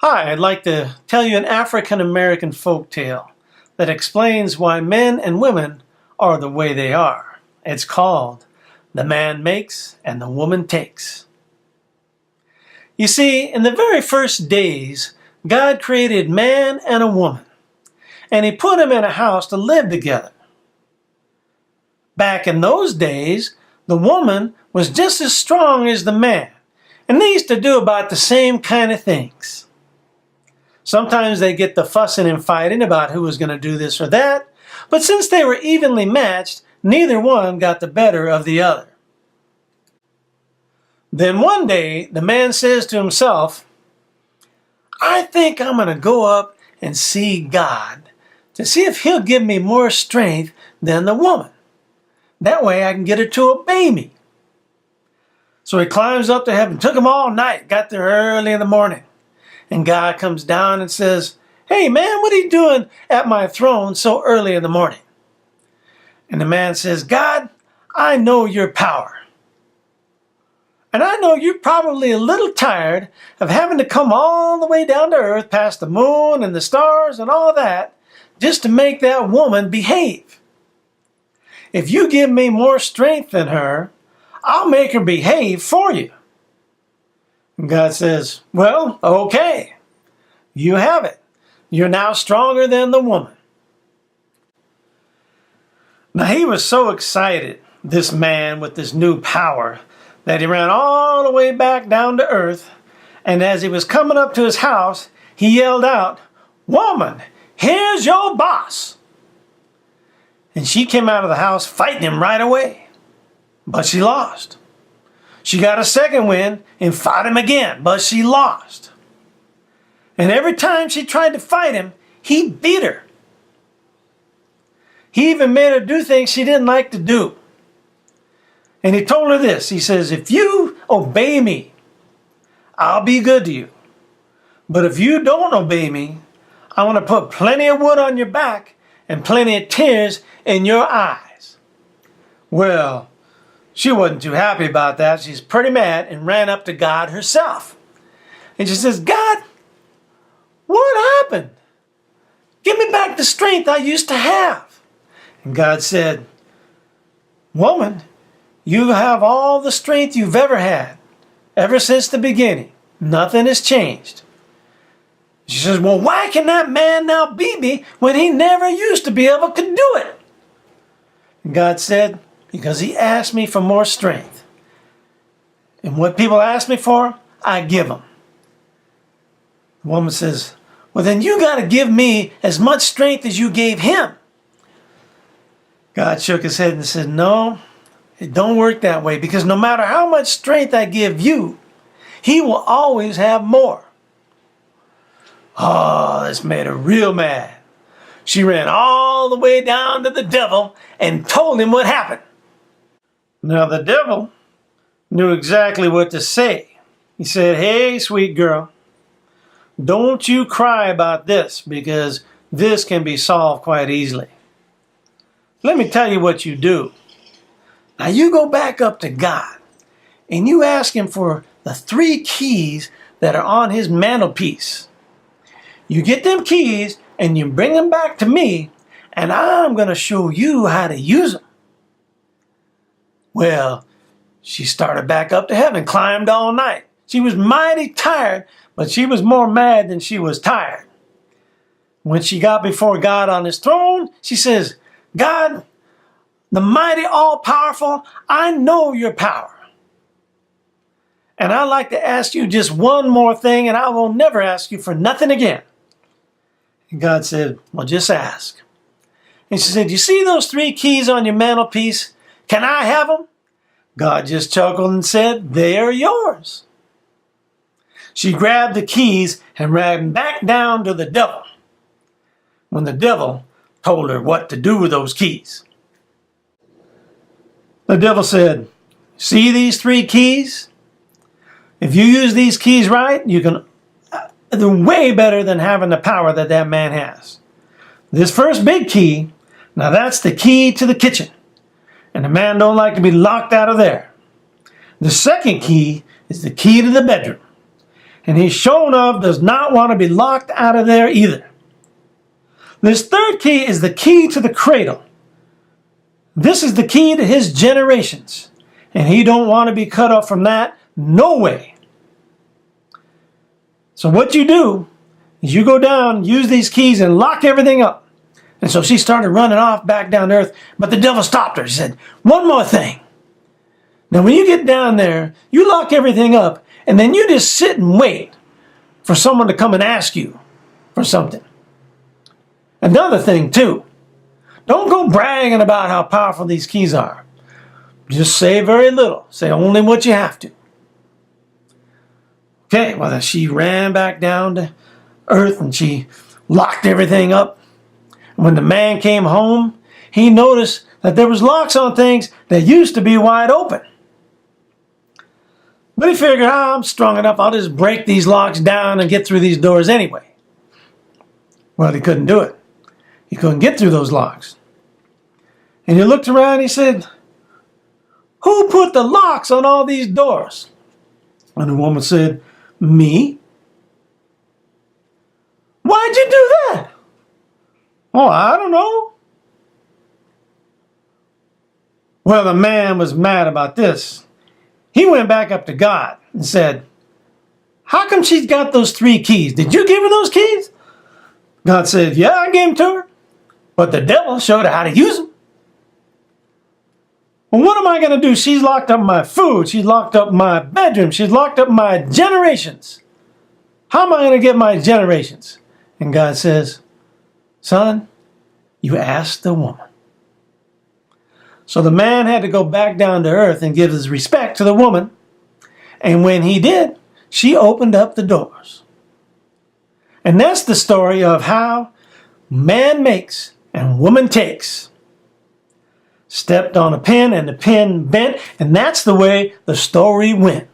Hi, I'd like to tell you an African American folk tale that explains why men and women are the way they are. It's called The Man Makes and the Woman Takes. You see, in the very first days, God created man and a woman, and He put them in a house to live together. Back in those days, the woman was just as strong as the man, and they used to do about the same kind of things. Sometimes they get the fussing and fighting about who was going to do this or that, but since they were evenly matched, neither one got the better of the other. Then one day, the man says to himself, I think I'm going to go up and see God to see if He'll give me more strength than the woman. That way I can get her to obey me. So he climbs up to heaven. Took him all night, got there early in the morning. And God comes down and says, Hey man, what are you doing at my throne so early in the morning? And the man says, God, I know your power. And I know you're probably a little tired of having to come all the way down to earth past the moon and the stars and all that just to make that woman behave. If you give me more strength than her, I'll make her behave for you. And God says, well, okay, you have it. You're now stronger than the woman. Now he was so excited, this man with this new power, that he ran all the way back down to earth. And as he was coming up to his house, he yelled out, Woman, here's your boss. And she came out of the house fighting him right away. But she lost. She got a second win and fought him again, but she lost. And every time she tried to fight him, he beat her. He even made her do things she didn't like to do. And he told her this. He says, if you obey me, I'll be good to you. But if you don't obey me, I want to put plenty of wood on your back and plenty of tears in your eyes. Well, she wasn't too happy about that. She's pretty mad and ran up to God herself. And she says, God, what happened? Give me back the strength I used to have. And God said, Woman, you have all the strength you've ever had, ever since the beginning. Nothing has changed. She says, well, why can that man now beat me when he never used to be able to do it? And God said, because he asked me for more strength. And what people ask me for, I give them. The woman says, well, then you got to give me as much strength as you gave him. God shook his head and said, no, it don't work that way, because no matter how much strength I give you, he will always have more. Oh, this made her real mad. She ran all the way down to the devil and told him what happened. Now the devil knew exactly what to say. He said, hey, sweet girl, don't you cry about this, because this can be solved quite easily. Let me tell you what you do. Now you go back up to God and you ask Him for the 3 keys that are on His mantelpiece. You get them keys and you bring them back to me, and I'm going to show you how to use them. Well, she started back up to heaven, climbed all night. She was mighty tired, but she was more mad than she was tired. When she got before God on His throne, she says, God, the mighty, all-powerful, I know your power. And I'd like to ask you just one more thing, and I will never ask you for nothing again. And God said, well, just ask. And she said, you see those 3 keys on your mantelpiece? Can I have them? God just chuckled and said, they are yours. She grabbed the keys and ran back down to the devil when the devil told her what to do with those keys. The devil said, see these 3 keys? If you use these keys right, you can they're way better than having the power that that man has. This first big key, now that's the key to the kitchen. And the man don't like to be locked out of there. The second key is the key to the bedroom. And he sure enough does not want to be locked out of there either. This third key is the key to the cradle. This is the key to his generations. And he don't want to be cut off from that. No way. So what you do is you go down, use these keys, and lock everything up. And so she started running off back down to earth. But the devil stopped her. He said, one more thing. Now when you get down there, you lock everything up. And then you just sit and wait for someone to come and ask you for something. Another thing too, don't go bragging about how powerful these keys are. Just say very little. Say only what you have to. Okay, well then she ran back down to earth and she locked everything up. And when the man came home, he noticed that there was locks on things that used to be wide open. But he figured, I'm strong enough, I'll just break these locks down and get through these doors anyway. Well, he couldn't do it. He couldn't get through those locks. And he looked around and he said, who put the locks on all these doors? And the woman said, me. Why'd you do that? Oh, I don't know. Well, the man was mad about this. He went back up to God and said, how come she's got those 3 keys? Did you give her those keys? God said, yeah, I gave them to her. But the devil showed her how to use them. Well, what am I going to do? She's locked up my food. She's locked up my bedroom. She's locked up my generations. How am I going to get my generations? And God says, son, you asked the woman. So the man had to go back down to earth and give his respect to the woman. And when he did, she opened up the doors. And that's the story of how man makes and woman takes. Stepped on a pin and the pin bent, and that's the way the story went.